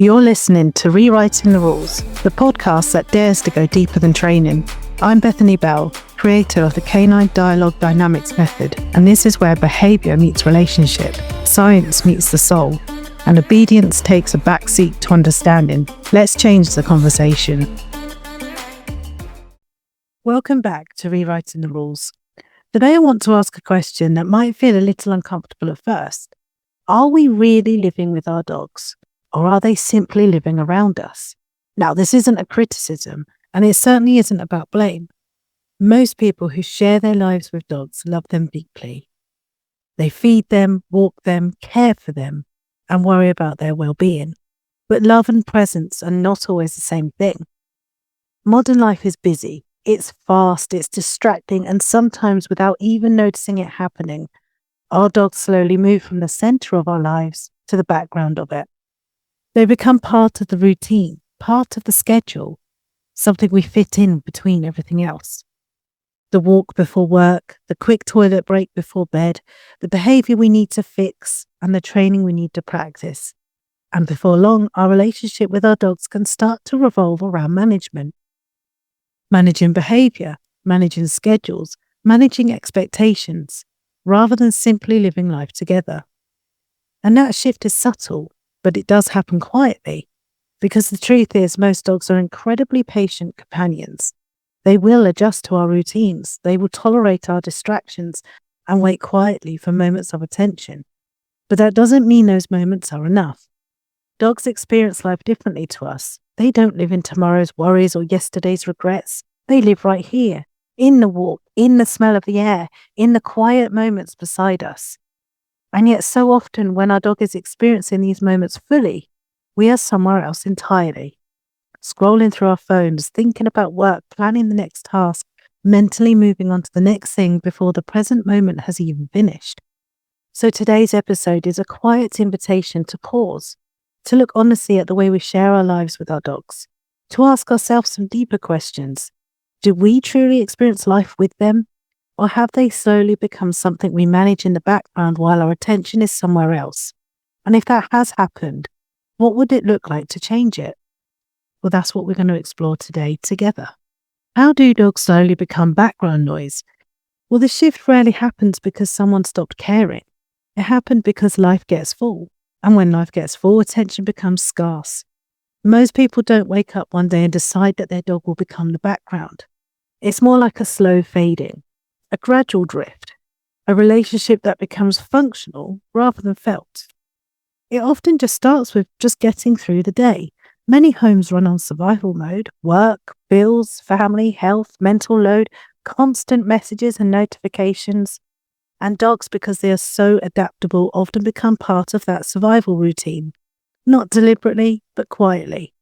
You're listening to Rewriting the Rules, the podcast that dares to go deeper than training. I'm Bethany Bell, creator of the Canine Dialogue Dynamics method, and this is where behaviour meets relationship, science meets the soul, and obedience takes a backseat to understanding. Let's change the conversation. Welcome back to Rewriting the Rules. Today I want to ask a question that might feel a little uncomfortable at first. Are we really living with our dogs? Or are they simply living around us? Now, this isn't a criticism, and it certainly isn't about blame. Most people who share their lives with dogs love them deeply. They feed them, walk them, care for them, and worry about their well-being. But love and presence are not always the same thing. Modern life is busy, it's fast, it's distracting, and sometimes without even noticing it happening, our dogs slowly move from the centre of our lives to the background of it. They become part of the routine, part of the schedule, something we fit in between everything else. The walk before work, the quick toilet break before bed, the behaviour we need to fix, and the training we need to practice. And before long, our relationship with our dogs can start to revolve around management. Managing behaviour, managing schedules, managing expectations, rather than simply living life together. And that shift is subtle, but it does happen quietly, because the truth is most dogs are incredibly patient companions. They will adjust to our routines, they will tolerate our distractions, and wait quietly for moments of attention. But that doesn't mean those moments are enough. Dogs experience life differently to us. They don't live in tomorrow's worries or yesterday's regrets. They live right here, in the walk, in the smell of the air, in the quiet moments beside us. And yet so often when our dog is experiencing these moments fully, we are somewhere else entirely. Scrolling through our phones, thinking about work, planning the next task, mentally moving on to the next thing before the present moment has even finished. So today's episode is a quiet invitation to pause, to look honestly at the way we share our lives with our dogs, to ask ourselves some deeper questions. Do we truly experience life with them? Or have they slowly become something we manage in the background while our attention is somewhere else? And if that has happened, what would it look like to change it? Well, that's what we're going to explore today together. How do dogs slowly become background noise? Well, the shift rarely happens because someone stopped caring. It happened because life gets full. And when life gets full, attention becomes scarce. Most people don't wake up one day and decide that their dog will become the background. It's more like a slow fading. A gradual drift, a relationship that becomes functional rather than felt. It often just starts with just getting through the day. Many homes run on survival mode, work, bills, family, health, mental load, constant messages and notifications. And dogs, because they are so adaptable, often become part of that survival routine. Not deliberately, but quietly.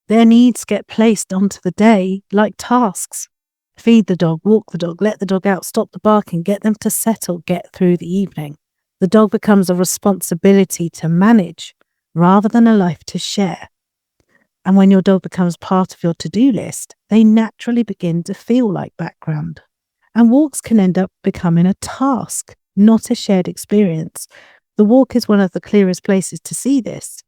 Their needs get placed onto the day like tasks. Feed the dog, walk the dog, let the dog out, stop the barking, get them to settle, get through the evening. The dog becomes a responsibility to manage rather than a life to share. And when your dog becomes part of your to-do list, they naturally begin to feel like background. And walks can end up becoming a task, not a shared experience. The walk is one of the clearest places to see this.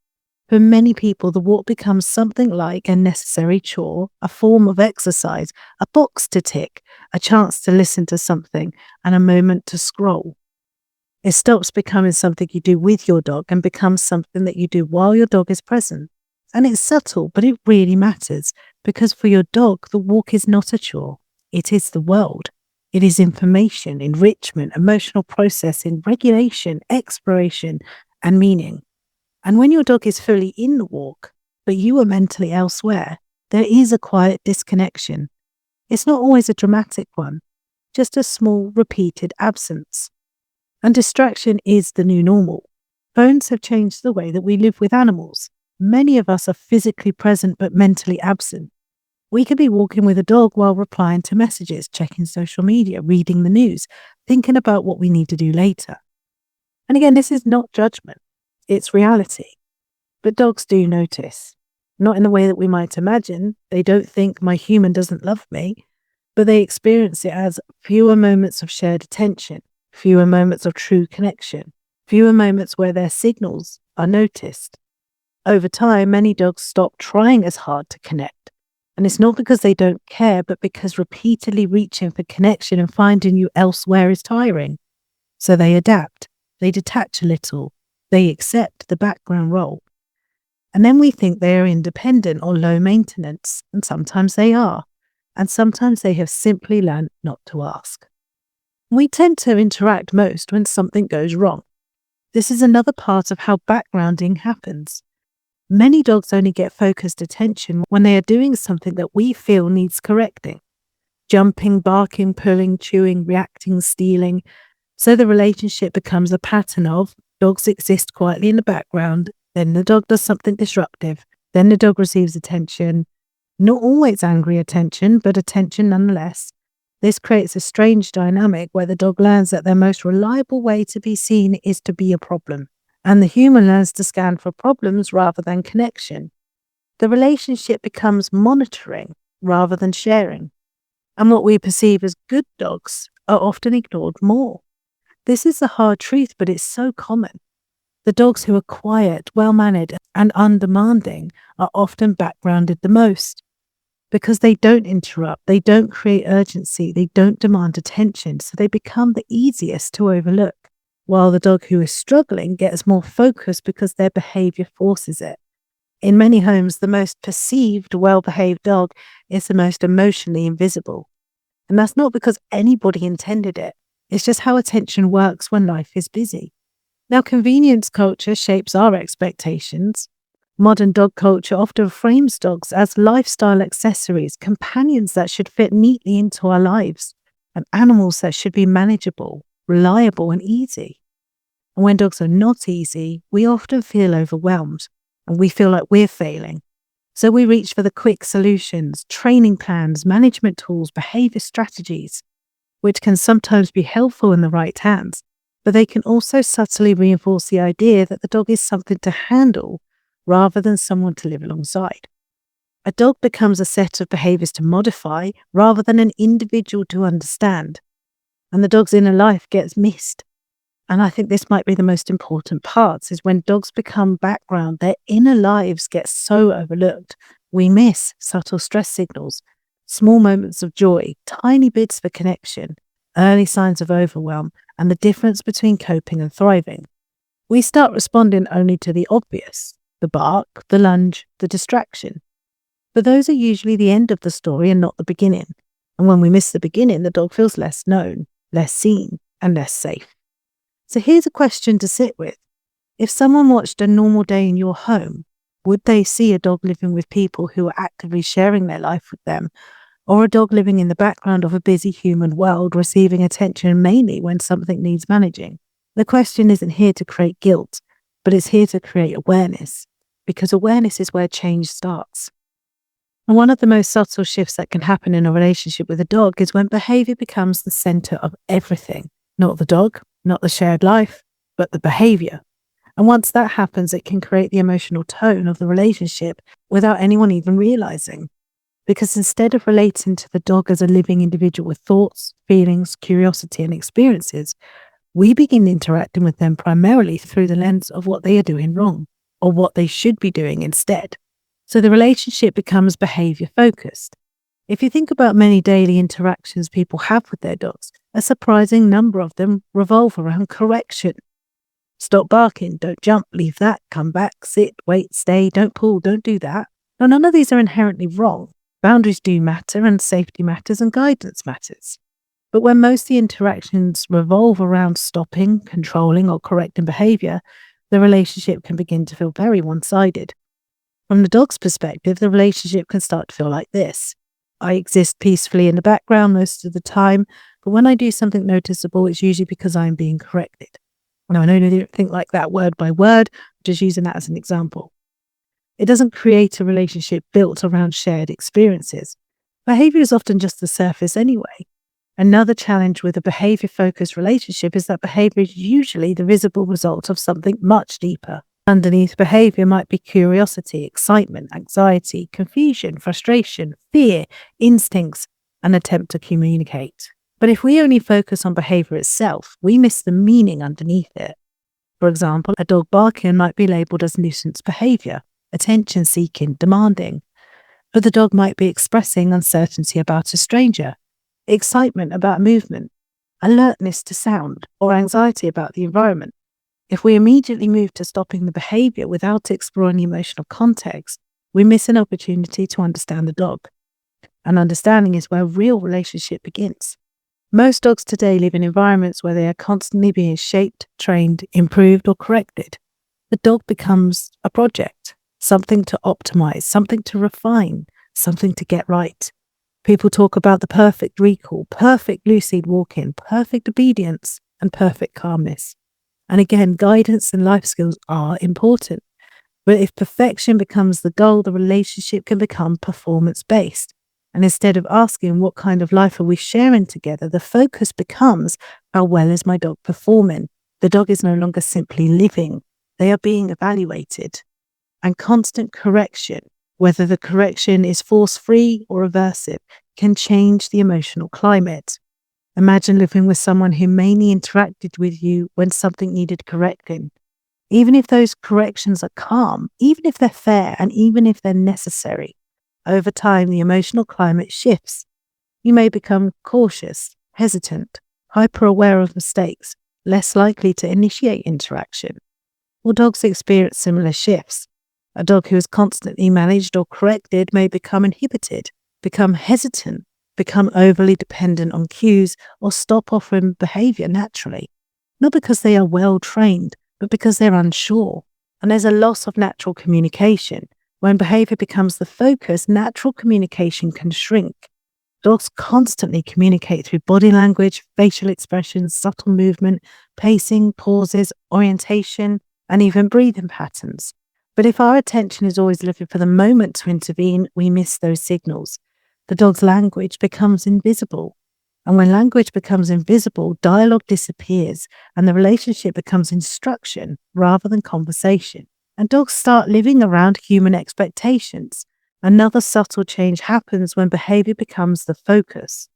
For many people, the walk becomes something like a necessary chore, a form of exercise, a box to tick, a chance to listen to something, and a moment to scroll. It stops becoming something you do with your dog and becomes something that you do while your dog is present. And it's subtle, but it really matters, because for your dog, the walk is not a chore. It is the world. It is information, enrichment, emotional processing, regulation, exploration, and meaning. And when your dog is fully in the walk, but you are mentally elsewhere, there is a quiet disconnection. It's not always a dramatic one, just a small, repeated absence. And distraction is the new normal. Phones have changed the way that we live with animals. Many of us are physically present but mentally absent. We could be walking with a dog while replying to messages, checking social media, reading the news, thinking about what we need to do later. And again, this is not judgment. It's reality. But dogs do notice. Not in the way that we might imagine. They don't think my human doesn't love me, but they experience it as fewer moments of shared attention, fewer moments of true connection, fewer moments where their signals are noticed. Over time, many dogs stop trying as hard to connect. And it's not because they don't care, but because repeatedly reaching for connection and finding you elsewhere is tiring. So they adapt, they detach a little, they accept the background role. And then we think they are independent or low maintenance, and sometimes they are. And sometimes they have simply learned not to ask. We tend to interact most when something goes wrong. This is another part of how backgrounding happens. Many dogs only get focused attention when they are doing something that we feel needs correcting. Jumping, barking, pulling, chewing, reacting, stealing. So the relationship becomes a pattern of dogs exist quietly in the background, then the dog does something disruptive, then the dog receives attention. Not always angry attention, but attention nonetheless. This creates a strange dynamic where the dog learns that their most reliable way to be seen is to be a problem, and the human learns to scan for problems rather than connection. The relationship becomes monitoring rather than sharing, and what we perceive as good dogs are often ignored more. This is the hard truth, but it's so common. The dogs who are quiet, well-mannered, and undemanding are often backgrounded the most. Because they don't interrupt, they don't create urgency, they don't demand attention, so they become the easiest to overlook, while the dog who is struggling gets more focus because their behaviour forces it. In many homes, the most perceived, well-behaved dog is the most emotionally invisible. And that's not because anybody intended it, it's just how attention works when life is busy. Now, convenience culture shapes our expectations. Modern dog culture often frames dogs as lifestyle accessories, companions that should fit neatly into our lives, and animals that should be manageable, reliable, and easy. And when dogs are not easy, we often feel overwhelmed, and we feel like we're failing. So we reach for the quick solutions, training plans, management tools, behaviour strategies, which can sometimes be helpful in the right hands, but they can also subtly reinforce the idea that the dog is something to handle rather than someone to live alongside. A dog becomes a set of behaviours to modify rather than an individual to understand, and the dog's inner life gets missed. And I think this might be the most important part, is when dogs become background, their inner lives get so overlooked. We miss subtle stress signals, small moments of joy, tiny bits for connection, early signs of overwhelm, and the difference between coping and thriving. We start responding only to the obvious, the bark, the lunge, the distraction. But those are usually the end of the story and not the beginning. And when we miss the beginning, the dog feels less known, less seen, and less safe. So here's a question to sit with. If someone watched a normal day in your home, would they see a dog living with people who are actively sharing their life with them, or a dog living in the background of a busy human world, receiving attention mainly when something needs managing? The question isn't here to create guilt, but it's here to create awareness, because awareness is where change starts. And one of the most subtle shifts that can happen in a relationship with a dog is when behaviour becomes the centre of everything. Not the dog, not the shared life, but the behaviour. And once that happens, it can create the emotional tone of the relationship without anyone even realising. Because instead of relating to the dog as a living individual with thoughts, feelings, curiosity, and experiences, we begin interacting with them primarily through the lens of what they are doing wrong, or what they should be doing instead. So the relationship becomes behaviour focused. If you think about many daily interactions people have with their dogs, a surprising number of them revolve around correction. Stop barking, don't jump, leave that, come back, sit, wait, stay, don't pull, don't do that. Now, none of these are inherently wrong. Boundaries do matter, and safety matters, and guidance matters. But when most of the interactions revolve around stopping, controlling, or correcting behaviour, the relationship can begin to feel very one-sided. From the dog's perspective, the relationship can start to feel like this. I exist peacefully in the background most of the time, but when I do something noticeable, it's usually because I'm being corrected. Now, I know you don't think like that word by word, just using that as an example. It doesn't create a relationship built around shared experiences. Behaviour is often just the surface anyway. Another challenge with a behaviour-focused relationship is that behaviour is usually the visible result of something much deeper. Underneath behaviour might be curiosity, excitement, anxiety, confusion, frustration, fear, instincts, and attempt to communicate. But if we only focus on behaviour itself, we miss the meaning underneath it. For example, a dog barking might be labelled as nuisance behaviour, attention-seeking, demanding. But the dog might be expressing uncertainty about a stranger, excitement about movement, alertness to sound, or anxiety about the environment. If we immediately move to stopping the behaviour without exploring the emotional context, we miss an opportunity to understand the dog. And understanding is where real relationship begins. Most dogs today live in environments where they are constantly being shaped, trained, improved, or corrected. The dog becomes a project, something to optimize, something to refine, something to get right. People talk about the perfect recall, perfect lucid walk-in, perfect obedience, and perfect calmness. And again, guidance and life skills are important. But if perfection becomes the goal, the relationship can become performance-based. And instead of asking what kind of life are we sharing together, the focus becomes, how well is my dog performing? The dog is no longer simply living. They are being evaluated. And constant correction, whether the correction is force-free or aversive, can change the emotional climate. Imagine living with someone who mainly interacted with you when something needed correcting. Even if those corrections are calm, even if they're fair, and even if they're necessary, over time the emotional climate shifts. You may become cautious, hesitant, hyper-aware of mistakes, less likely to initiate interaction. Well, dogs experience similar shifts. A dog who is constantly managed or corrected may become inhibited, become hesitant, become overly dependent on cues, or stop offering behaviour naturally. Not because they are well trained, but because they're unsure. And there's a loss of natural communication. When behaviour becomes the focus, natural communication can shrink. Dogs constantly communicate through body language, facial expressions, subtle movement, pacing, pauses, orientation, and even breathing patterns. But if our attention is always looking for the moment to intervene, we miss those signals. The dog's language becomes invisible. And when language becomes invisible, dialogue disappears and the relationship becomes instruction rather than conversation. And dogs start living around human expectations. Another subtle change happens when behaviour becomes the focus.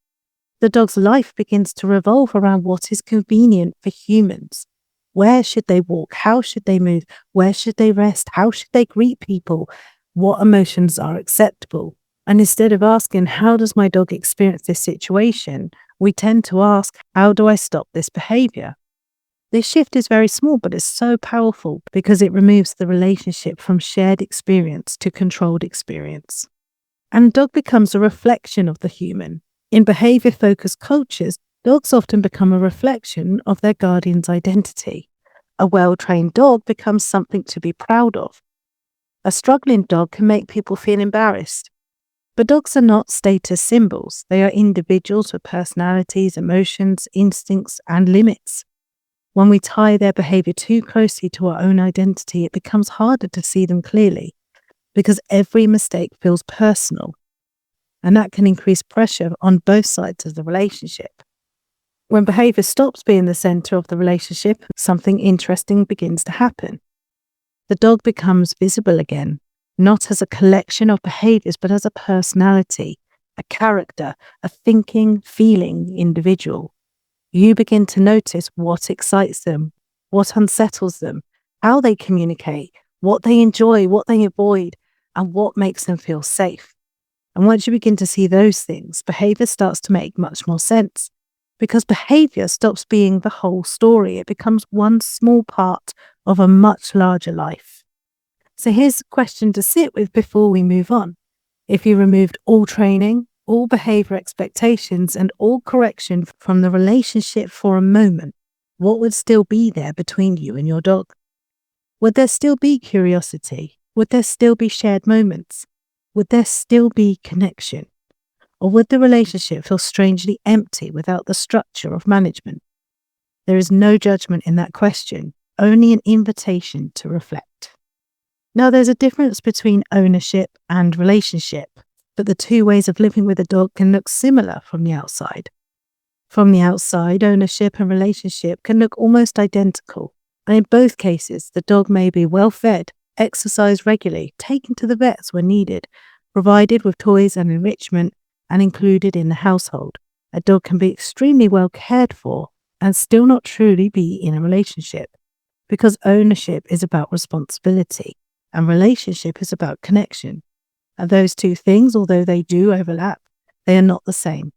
The dog's life begins to revolve around what is convenient for humans. Where should they walk? How should they move? Where should they rest? How should they greet people? What emotions are acceptable? And instead of asking, how does my dog experience this situation, we tend to ask, how do I stop this behaviour? This shift is very small, but it's so powerful because it removes the relationship from shared experience to controlled experience. And dog becomes a reflection of the human. In behaviour-focused cultures, dogs often become a reflection of their guardian's identity. A well-trained dog becomes something to be proud of. A struggling dog can make people feel embarrassed. But dogs are not status symbols. They are individuals with personalities, emotions, instincts, and limits. When we tie their behaviour too closely to our own identity, it becomes harder to see them clearly because every mistake feels personal, and that can increase pressure on both sides of the relationship. When behaviour stops being the centre of the relationship, something interesting begins to happen. The dog becomes visible again, not as a collection of behaviours, but as a personality, a character, a thinking, feeling individual. You begin to notice what excites them, what unsettles them, how they communicate, what they enjoy, what they avoid, and what makes them feel safe. And once you begin to see those things, behaviour starts to make much more sense. Because behaviour stops being the whole story. It becomes one small part of a much larger life. So here's a question to sit with before we move on. If you removed all training, all behaviour expectations, and all correction from the relationship for a moment, what would still be there between you and your dog? Would there still be curiosity? Would there still be shared moments? Would there still be connection? Or would the relationship feel strangely empty without the structure of management? There is no judgment in that question, only an invitation to reflect. Now, there's a difference between ownership and relationship, but the two ways of living with a dog can look similar from the outside. From the outside, ownership and relationship can look almost identical, and in both cases, the dog may be well fed, exercised regularly, taken to the vets when needed, provided with toys and enrichment, and included in the household. A dog can be extremely well cared for and still not truly be in a relationship, because ownership is about responsibility. and relationship is about connection. And those two things, although they do overlap, they are not the same.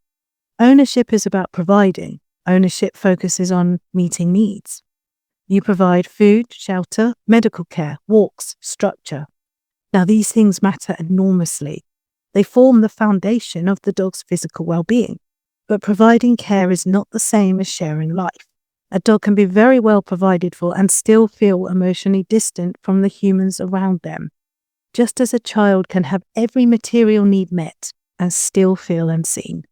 Ownership is about providing. Ownership focuses on meeting needs. You provide food, shelter, medical care, walks, structure. Now, these things matter enormously. They form the foundation of the dog's physical well-being. But providing care is not the same as sharing life. A dog can be very well provided for and still feel emotionally distant from the humans around them, just as a child can have every material need met and still feel unseen.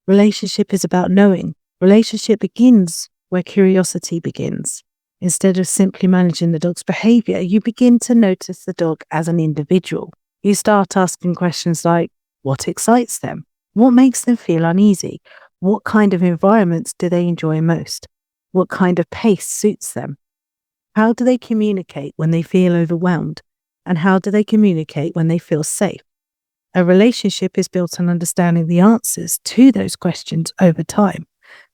Relationship is about knowing. Relationship begins where curiosity begins. Instead of simply managing the dog's behaviour, you begin to notice the dog as an individual. You start asking questions like, what excites them? What makes them feel uneasy? What kind of environments do they enjoy most? What kind of pace suits them? How do they communicate when they feel overwhelmed? And how do they communicate when they feel safe? A relationship is built on understanding the answers to those questions over time,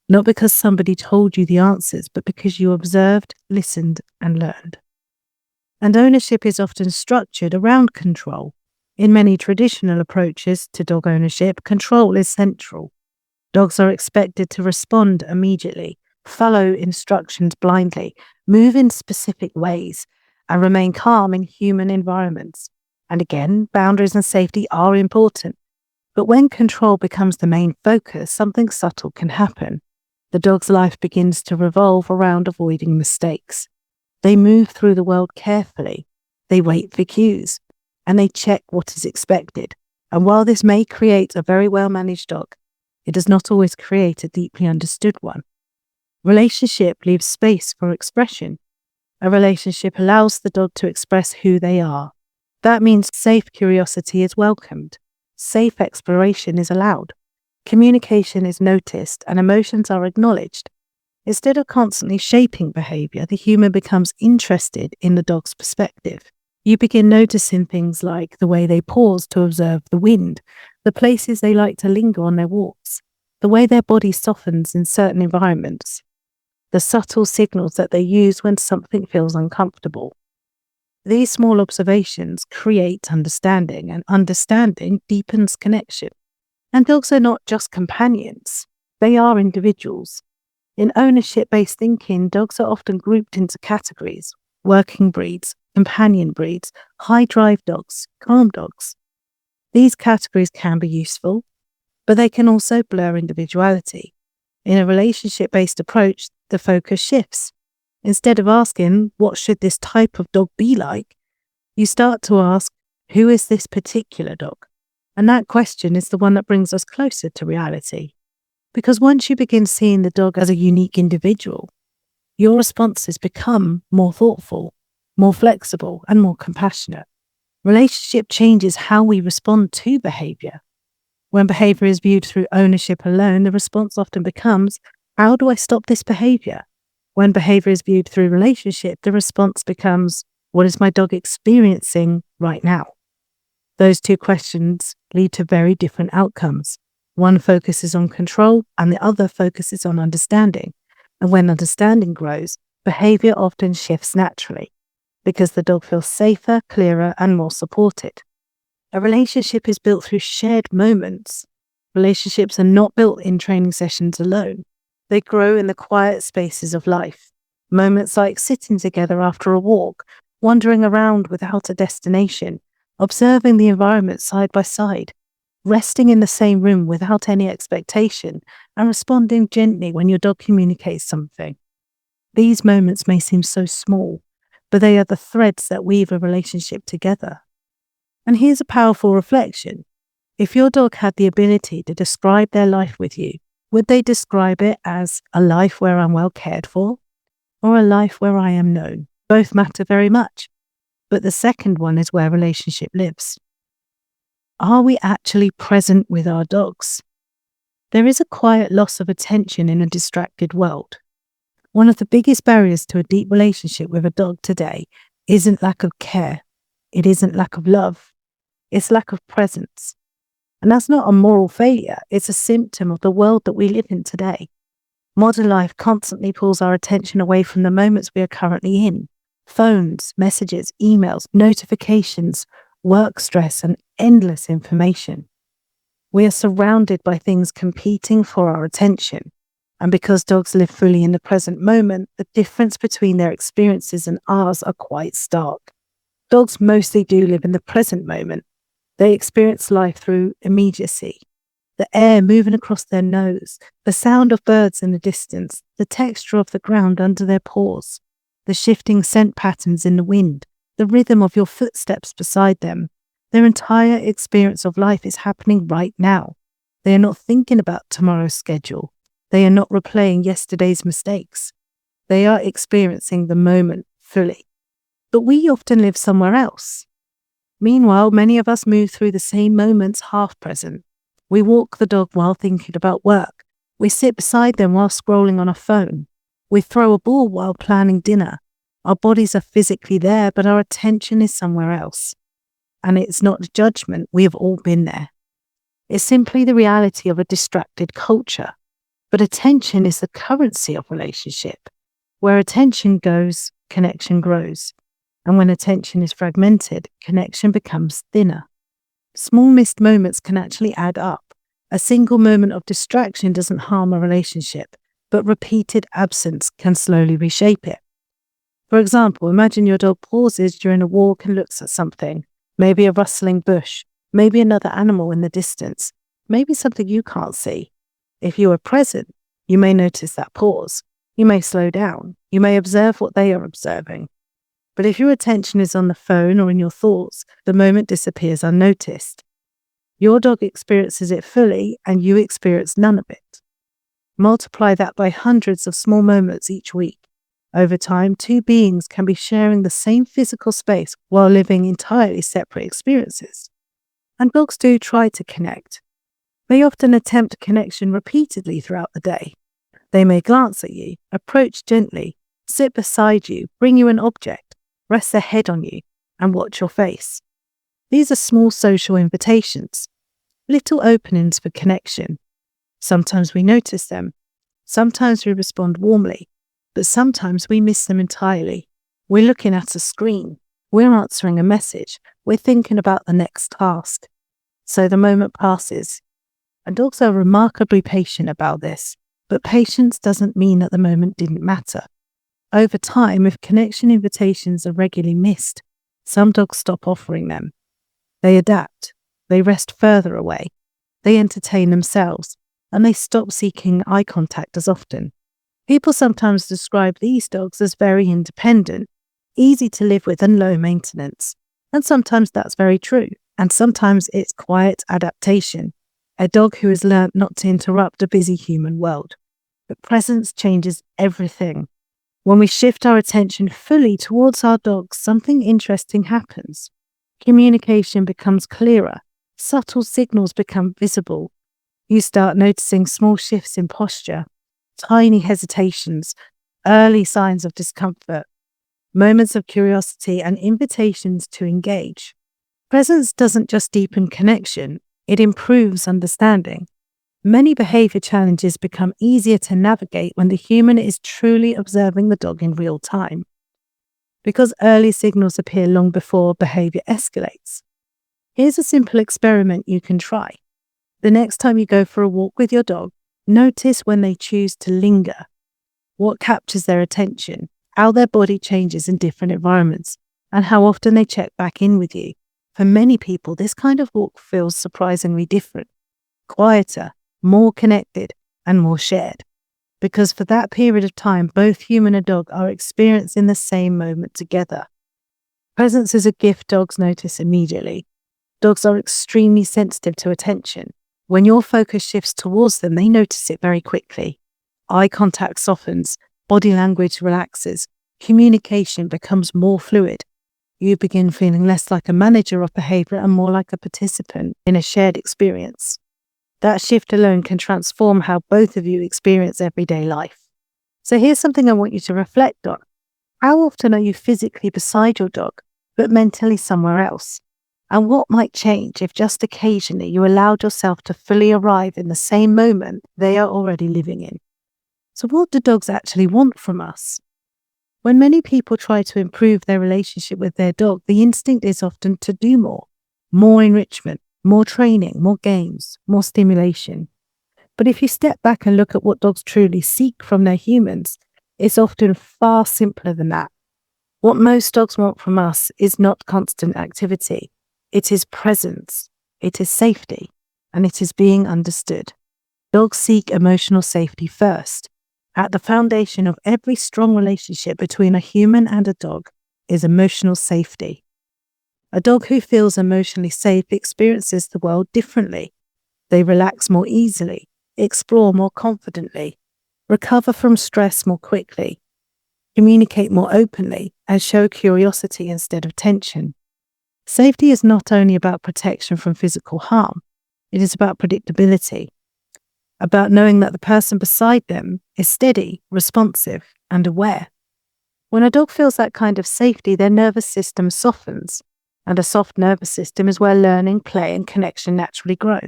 not because somebody told you the answers, but because you observed, listened, and learned. And ownership is often structured around control. In many traditional approaches to dog ownership, control is central. Dogs are expected to respond immediately, follow instructions blindly, move in specific ways, and remain calm in human environments. And again, boundaries and safety are important. But when control becomes the main focus, something subtle can happen. The dog's life begins to revolve around avoiding mistakes. They move through the world carefully. They wait for cues. And they check what is expected. And while this may create a very well-managed dog, it does not always create a deeply understood one. Relationship leaves space for expression. A relationship allows the dog to express who they are. That means safe curiosity is welcomed. Safe exploration is allowed. Communication is noticed and emotions are acknowledged. Instead of constantly shaping behaviour, the human becomes interested in the dog's perspective. You begin noticing things like the way they pause to observe the wind, the places they like to linger on their walks, the way their body softens in certain environments, the subtle signals that they use when something feels uncomfortable. These small observations create understanding, and understanding deepens connection. And dogs are not just companions, they are individuals. In ownership-based thinking, dogs are often grouped into categories: working breeds, companion breeds, high-drive dogs, calm dogs. These categories can be useful, but they can also blur individuality. In a relationship-based approach, the focus shifts. Instead of asking, what should this type of dog be like, you start to ask, who is this particular dog? And that question is the one that brings us closer to reality. Because once you begin seeing the dog as a unique individual, your responses become more thoughtful, more flexible, and more compassionate. Relationship changes how we respond to behaviour. When behaviour is viewed through ownership alone, the response often becomes, how do I stop this behaviour? When behaviour is viewed through relationship, the response becomes, what is my dog experiencing right now? Those two questions lead to very different outcomes. One focuses on control and the other focuses on understanding. And when understanding grows, behaviour often shifts naturally because the dog feels safer, clearer, and more supported. A relationship is built through shared moments. Relationships are not built in training sessions alone. They grow in the quiet spaces of life. Moments like sitting together after a walk, wandering around without a destination, observing the environment side by side, resting in the same room without any expectation, and responding gently when your dog communicates something. These moments may seem so small, but they are the threads that weave a relationship together. And here's a powerful reflection. If your dog had the ability to describe their life with you, would they describe it as a life where I'm well cared for, or a life where I am known? Both matter very much, but the second one is where relationship lives. Are we actually present with our dogs? There is a quiet loss of attention in a distracted world. One of the biggest barriers to a deep relationship with a dog today isn't lack of care. It isn't lack of love. It's lack of presence. And that's not a moral failure. It's a symptom of the world that we live in today. Modern life constantly pulls our attention away from the moments we are currently in. Phones, messages, emails, notifications, work stress, and endless information. We are surrounded by things competing for our attention. And because dogs live fully in the present moment, the difference between their experiences and ours are quite stark. Dogs mostly do live in the present moment. They experience life through immediacy. The air moving across their nose, the sound of birds in the distance, the texture of the ground under their paws, the shifting scent patterns in the wind, the rhythm of your footsteps beside them. Their entire experience of life is happening right now. They are not thinking about tomorrow's schedule. They are not replaying yesterday's mistakes. They are experiencing the moment fully. But we often live somewhere else. Meanwhile, many of us move through the same moments half present. We walk the dog while thinking about work. We sit beside them while scrolling on a phone. We throw a ball while planning dinner. Our bodies are physically there, but our attention is somewhere else. And it's not a judgment, we have all been there. It's simply the reality of a distracted culture. But attention is the currency of relationship. Where attention goes, connection grows. And when attention is fragmented, connection becomes thinner. Small missed moments can actually add up. A single moment of distraction doesn't harm a relationship, but repeated absence can slowly reshape it. For example, imagine your dog pauses during a walk and looks at something, maybe a rustling bush, maybe another animal in the distance, maybe something you can't see. If you are present, you may notice that pause. You may slow down. You may observe what they are observing. But if your attention is on the phone or in your thoughts, the moment disappears unnoticed. Your dog experiences it fully and you experience none of it. Multiply that by hundreds of small moments each week. Over time, two beings can be sharing the same physical space while living entirely separate experiences. And dogs do try to connect. They often attempt connection repeatedly throughout the day. They may glance at you, approach gently, sit beside you, bring you an object, rest their head on you, and watch your face. These are small social invitations, little openings for connection. Sometimes we notice them, sometimes we respond warmly, but sometimes we miss them entirely. We're looking at a screen, we're answering a message, we're thinking about the next task. So the moment passes, and dogs are remarkably patient about this, but patience doesn't mean that the moment didn't matter. Over time, if connection invitations are regularly missed, some dogs stop offering them. They adapt, they rest further away, they entertain themselves, and they stop seeking eye contact as often. People sometimes describe these dogs as very independent, easy to live with and low maintenance. And sometimes that's very true. And sometimes it's quiet adaptation, a dog who has learned not to interrupt a busy human world. But presence changes everything. When we shift our attention fully towards our dogs, something interesting happens. Communication becomes clearer. Subtle signals become visible. You start noticing small shifts in posture, tiny hesitations, early signs of discomfort, moments of curiosity, and invitations to engage. Presence doesn't just deepen connection, it improves understanding. Many behaviour challenges become easier to navigate when the human is truly observing the dog in real time. Because early signals appear long before behaviour escalates. Here's a simple experiment you can try. The next time you go for a walk with your dog, notice when they choose to linger, what captures their attention, how their body changes in different environments, and how often they check back in with you. For many people, this kind of walk feels surprisingly different, quieter, more connected, and more shared. Because for that period of time, both human and dog are experiencing the same moment together. Presence is a gift dogs notice immediately. Dogs are extremely sensitive to attention. When your focus shifts towards them, they notice it very quickly. Eye contact softens, body language relaxes, communication becomes more fluid. You begin feeling less like a manager of behaviour and more like a participant in a shared experience. That shift alone can transform how both of you experience everyday life. So here's something I want you to reflect on. How often are you physically beside your dog, but mentally somewhere else? And what might change if just occasionally you allowed yourself to fully arrive in the same moment they are already living in? So what do dogs actually want from us? When many people try to improve their relationship with their dog, the instinct is often to do more enrichment, more training, more games, more stimulation. But if you step back and look at what dogs truly seek from their humans, it's often far simpler than that. What most dogs want from us is not constant activity. It is presence, it is safety, and it is being understood. Dogs seek emotional safety first. At the foundation of every strong relationship between a human and a dog is emotional safety. A dog who feels emotionally safe experiences the world differently. They relax more easily, explore more confidently, recover from stress more quickly, communicate more openly, and show curiosity instead of tension. Safety is not only about protection from physical harm, it is about predictability, about knowing that the person beside them is steady, responsive, and aware. When a dog feels that kind of safety, their nervous system softens, and a soft nervous system is where learning, play, and connection naturally grow.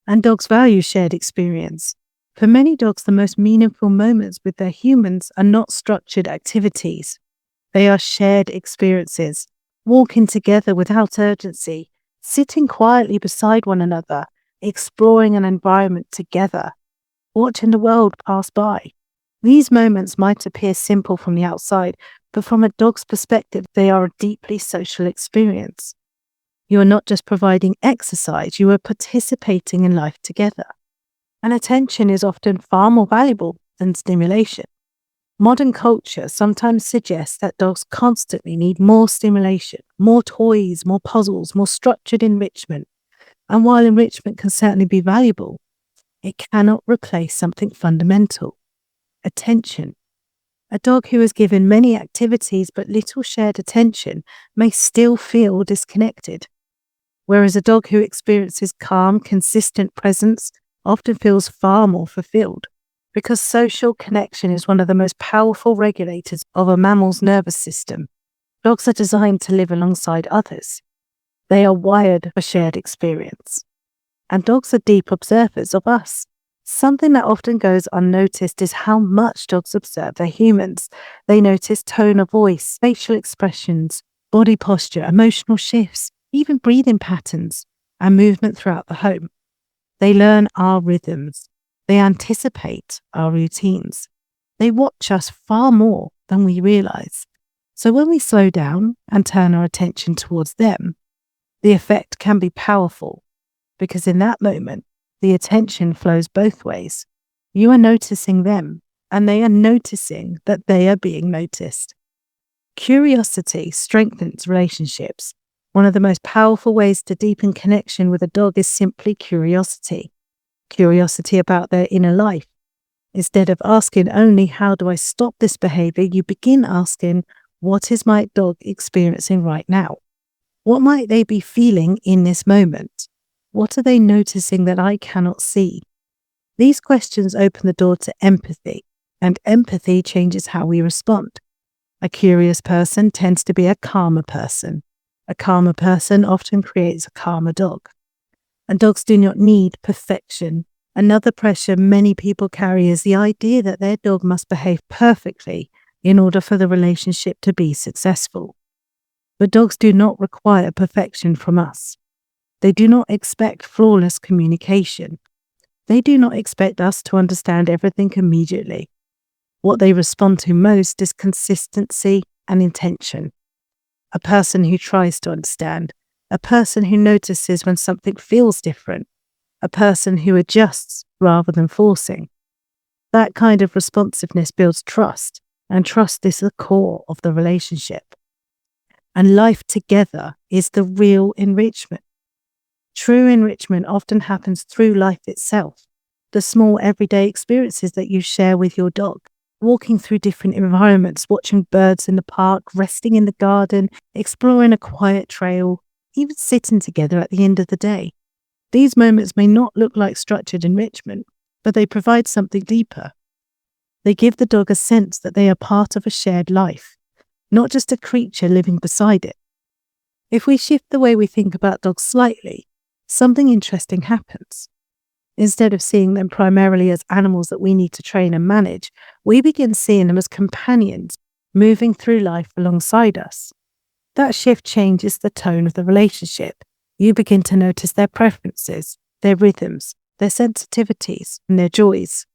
And dogs value shared experience. For many dogs, the most meaningful moments with their humans are not structured activities. They are shared experiences, walking together without urgency, sitting quietly beside one another, exploring an environment together, watching the world pass by. These moments might appear simple from the outside, but from a dog's perspective, they are a deeply social experience. You are not just providing exercise, you are participating in life together. And attention is often far more valuable than stimulation. Modern culture sometimes suggests that dogs constantly need more stimulation, more toys, more puzzles, more structured enrichment. And while enrichment can certainly be valuable, it cannot replace something fundamental: attention. A dog who is given many activities but little shared attention may still feel disconnected, whereas a dog who experiences calm, consistent presence often feels far more fulfilled, because social connection is one of the most powerful regulators of a mammal's nervous system. Dogs are designed to live alongside others. They are wired for shared experience. And dogs are deep observers of us. Something that often goes unnoticed is how much dogs observe their humans. They notice tone of voice, facial expressions, body posture, emotional shifts, even breathing patterns, and movement throughout the home. They learn our rhythms. They anticipate our routines. They watch us far more than we realize. So when we slow down and turn our attention towards them, the effect can be powerful, because in that moment, the attention flows both ways. You are noticing them, and they are noticing that they are being noticed. Curiosity strengthens relationships. One of the most powerful ways to deepen connection with a dog is simply curiosity. Curiosity about their inner life. Instead of asking only, how do I stop this behavior, you begin asking, what is my dog experiencing right now? What might they be feeling in this moment? What are they noticing that I cannot see? These questions open the door to empathy, and empathy changes how we respond. A curious person tends to be a calmer person. A calmer person often creates a calmer dog. And dogs do not need perfection. Another pressure many people carry is the idea that their dog must behave perfectly in order for the relationship to be successful. But dogs do not require perfection from us. They do not expect flawless communication. They do not expect us to understand everything immediately. What they respond to most is consistency and intention. A person who tries to understand, a person who notices when something feels different, a person who adjusts rather than forcing. That kind of responsiveness builds trust, and trust is the core of the relationship. And life together is the real enrichment. True enrichment often happens through life itself. The small everyday experiences that you share with your dog, walking through different environments, watching birds in the park, resting in the garden, exploring a quiet trail, even sitting together at the end of the day. These moments may not look like structured enrichment, but they provide something deeper. They give the dog a sense that they are part of a shared life, not just a creature living beside it. If we shift the way we think about dogs slightly, something interesting happens. Instead of seeing them primarily as animals that we need to train and manage, we begin seeing them as companions, moving through life alongside us. That shift changes the tone of the relationship. You begin to notice their preferences, their rhythms, their sensitivities, and their joys.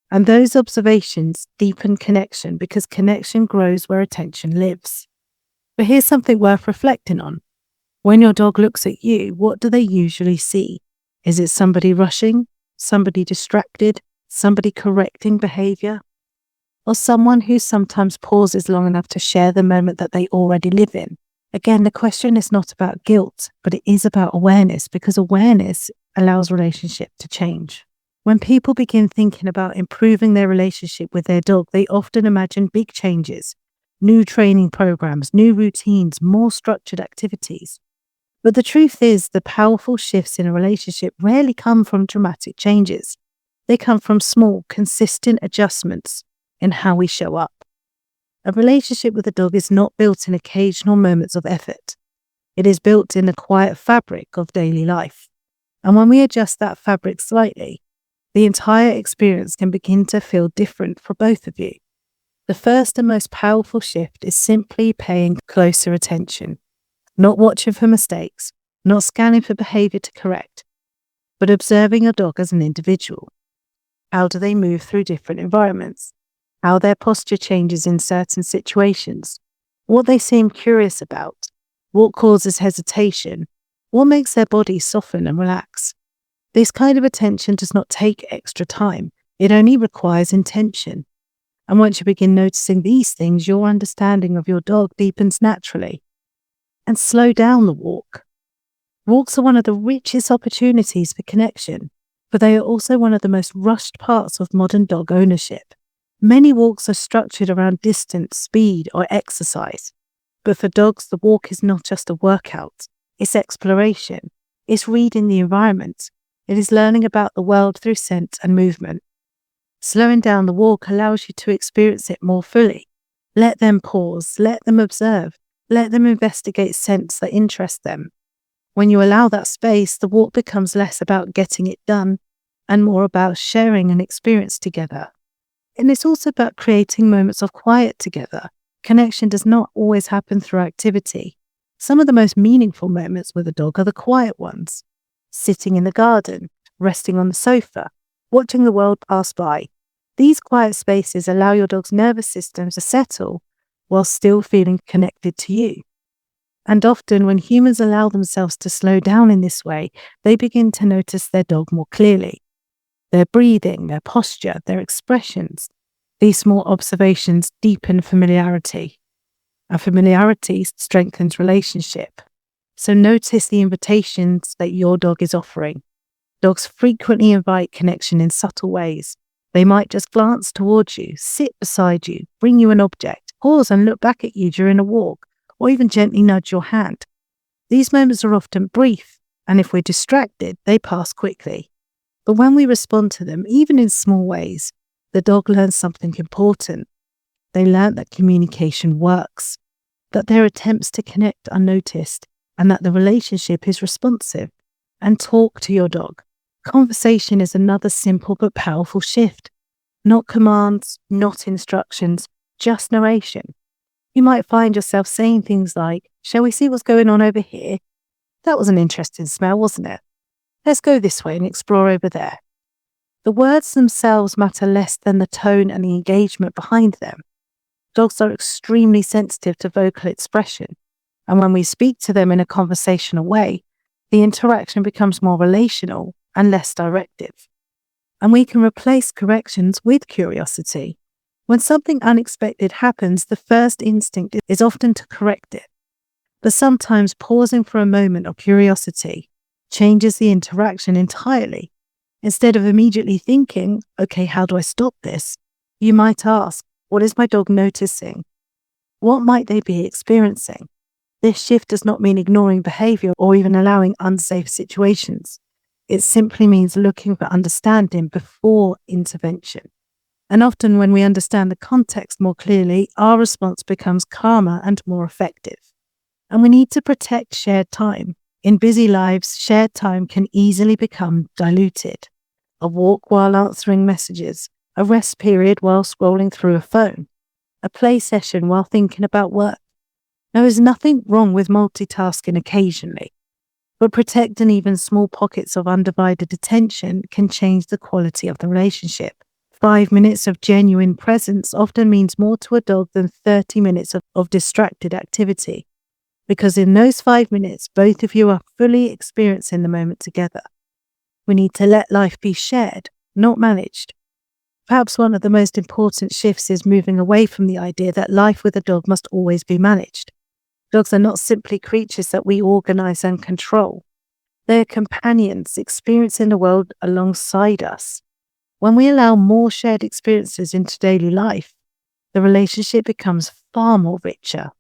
And those observations deepen connection because connection grows where attention lives. But here's something worth reflecting on. When your dog looks at you, what do they usually see? Is it somebody rushing, somebody distracted, somebody correcting behaviour, or someone who sometimes pauses long enough to share the moment that they already live in? Again, the question is not about guilt, but it is about awareness, because awareness allows relationship to change. When people begin thinking about improving their relationship with their dog, they often imagine big changes, new training programs, new routines, more structured activities. But the truth is, the powerful shifts in a relationship rarely come from dramatic changes. They come from small, consistent adjustments in how we show up. A relationship with a dog is not built in occasional moments of effort. It is built in the quiet fabric of daily life. And when we adjust that fabric slightly, the entire experience can begin to feel different for both of you. The first and most powerful shift is simply paying closer attention, not watching for mistakes, not scanning for behaviour to correct, but observing your dog as an individual. How do they move through different environments? How their posture changes in certain situations? What they seem curious about? What causes hesitation? What makes their body soften and relax? This kind of attention does not take extra time. It only requires intention. And once you begin noticing these things, your understanding of your dog deepens naturally. And slow down the walk. Walks are one of the richest opportunities for connection, but they are also one of the most rushed parts of modern dog ownership. Many walks are structured around distance, speed, or exercise. But for dogs, the walk is not just a workout. It's exploration. It's reading the environment. It is learning about the world through scent and movement. Slowing down the walk allows you to experience it more fully. Let them pause. Let them observe. Let them investigate scents that interest them. When you allow that space, the walk becomes less about getting it done and more about sharing an experience together. And it's also about creating moments of quiet together. Connection does not always happen through activity. Some of the most meaningful moments with a dog are the quiet ones. Sitting in the garden, resting on the sofa, watching the world pass by. These quiet spaces allow your dog's nervous system to settle while still feeling connected to you. And often when humans allow themselves to slow down in this way, they begin to notice their dog more clearly. Their breathing, their posture, their expressions. These small observations deepen familiarity. And familiarity strengthens relationship. So notice the invitations that your dog is offering. Dogs frequently invite connection in subtle ways. They might just glance towards you, sit beside you, bring you an object, pause and look back at you during a walk, or even gently nudge your hand. These moments are often brief, and if we're distracted, they pass quickly. But when we respond to them, even in small ways, the dog learns something important. They learn that communication works, that their attempts to connect are noticed, and that the relationship is responsive. And talk to your dog. Conversation is another simple but powerful shift. Not commands, not instructions, just narration. You might find yourself saying things like, "Shall we see what's going on over here? That was an interesting smell, wasn't it? Let's go this way and explore over there." The words themselves matter less than the tone and the engagement behind them. Dogs are extremely sensitive to vocal expression, and when we speak to them in a conversational way, the interaction becomes more relational and less directive. And we can replace corrections with curiosity. When something unexpected happens, the first instinct is often to correct it. But sometimes pausing for a moment of curiosity changes the interaction entirely. Instead of immediately thinking, "Okay, how do I stop this?" you might ask, "What is my dog noticing? What might they be experiencing?" This shift does not mean ignoring behaviour or even allowing unsafe situations. It simply means looking for understanding before intervention. And often when we understand the context more clearly, our response becomes calmer and more effective. And we need to protect shared time. In busy lives, shared time can easily become diluted. A walk while answering messages, a rest period while scrolling through a phone. a play session while thinking about work. There is nothing wrong with multitasking occasionally, but protecting even small pockets of undivided attention can change the quality of the relationship. 5 minutes of genuine presence often means more to a dog than 30 minutes of distracted activity, because in those 5 minutes, both of you are fully experiencing the moment together. We need to let life be shared, not managed. Perhaps one of the most important shifts is moving away from the idea that life with a dog must always be managed. Dogs are not simply creatures that we organize and control. They are companions experiencing the world alongside us. When we allow more shared experiences into daily life, the relationship becomes far more richer.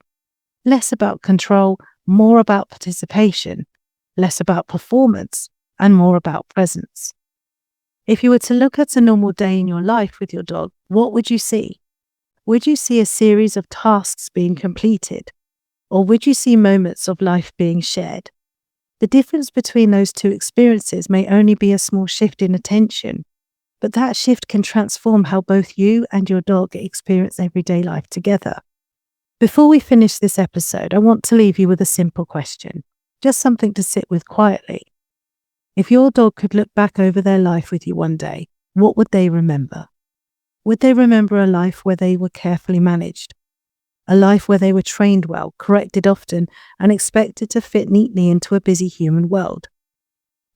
Less about control, more about participation, less about performance, and more about presence. If you were to look at a normal day in your life with your dog, what would you see? Would you see a series of tasks being completed? Or would you see moments of life being shared? The difference between those two experiences may only be a small shift in attention, but that shift can transform how both you and your dog experience everyday life together. Before we finish this episode, I want to leave you with a simple question, just something to sit with quietly. If your dog could look back over their life with you one day, what would they remember? Would they remember a life where they were carefully managed? A life where they were trained well, corrected often, and expected to fit neatly into a busy human world?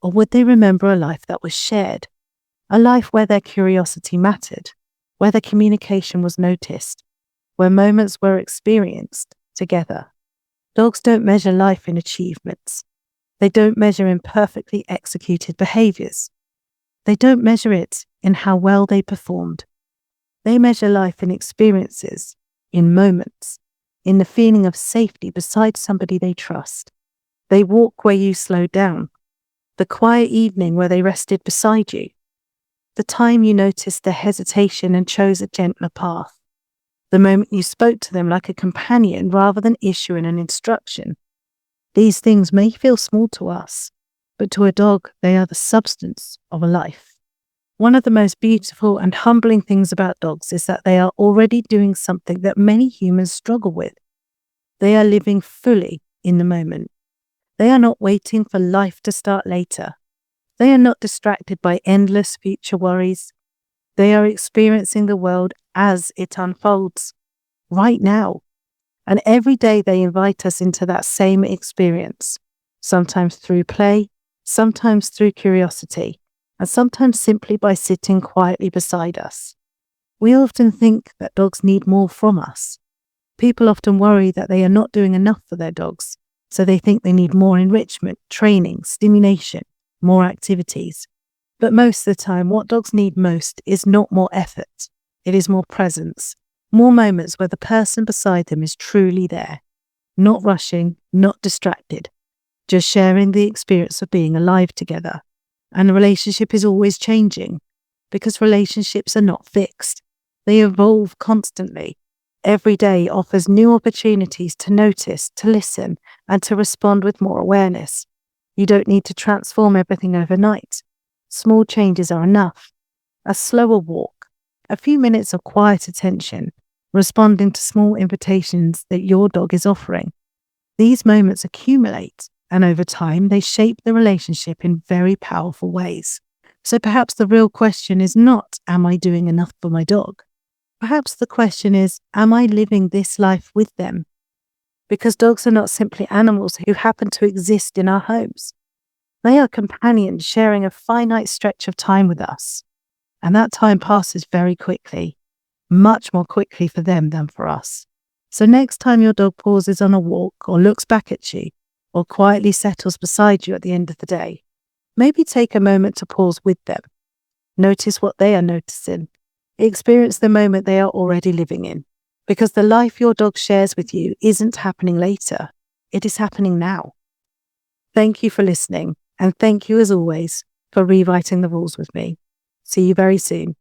Or would they remember a life that was shared? A life where their curiosity mattered, where their communication was noticed, where moments were experienced together? Dogs don't measure life in achievements. They don't measure in perfectly executed behaviours. They don't measure it in how well they performed. They measure life in experiences, in moments, in the feeling of safety beside somebody they trust. They walk where you slowed down, the quiet evening where they rested beside you, the time you noticed their hesitation and chose a gentler path, the moment you spoke to them like a companion rather than issuing an instruction. These things may feel small to us, but to a dog, they are the substance of a life. One of the most beautiful and humbling things about dogs is that they are already doing something that many humans struggle with. They are living fully in the moment. They are not waiting for life to start later. They are not distracted by endless future worries. They are experiencing the world as it unfolds, right now. And every day they invite us into that same experience, sometimes through play, sometimes through curiosity, and sometimes simply by sitting quietly beside us. We often think that dogs need more from us. People often worry that they are not doing enough for their dogs, so they think they need more enrichment, training, stimulation, more activities. But most of the time, what dogs need most is not more effort. It is more presence, more moments where the person beside them is truly there, not rushing, not distracted, just sharing the experience of being alive together. And the relationship is always changing, because relationships are not fixed. They evolve constantly. Every day offers new opportunities to notice, to listen, and to respond with more awareness. You don't need to transform everything overnight. Small changes are enough. A slower walk, a few minutes of quiet attention, responding to small invitations that your dog is offering. These moments accumulate, and over time they shape the relationship in very powerful ways. So perhaps the real question is not, am I doing enough for my dog? Perhaps the question is, am I living this life with them? Because dogs are not simply animals who happen to exist in our homes. They are companions sharing a finite stretch of time with us. And that time passes very quickly, much more quickly for them than for us. So next time your dog pauses on a walk or looks back at you or quietly settles beside you at the end of the day, maybe take a moment to pause with them. Notice what they are noticing. Experience the moment they are already living in. Because the life your dog shares with you isn't happening later. It is happening now. Thank you for listening. And thank you, as always, for rewriting the rules with me. See you very soon.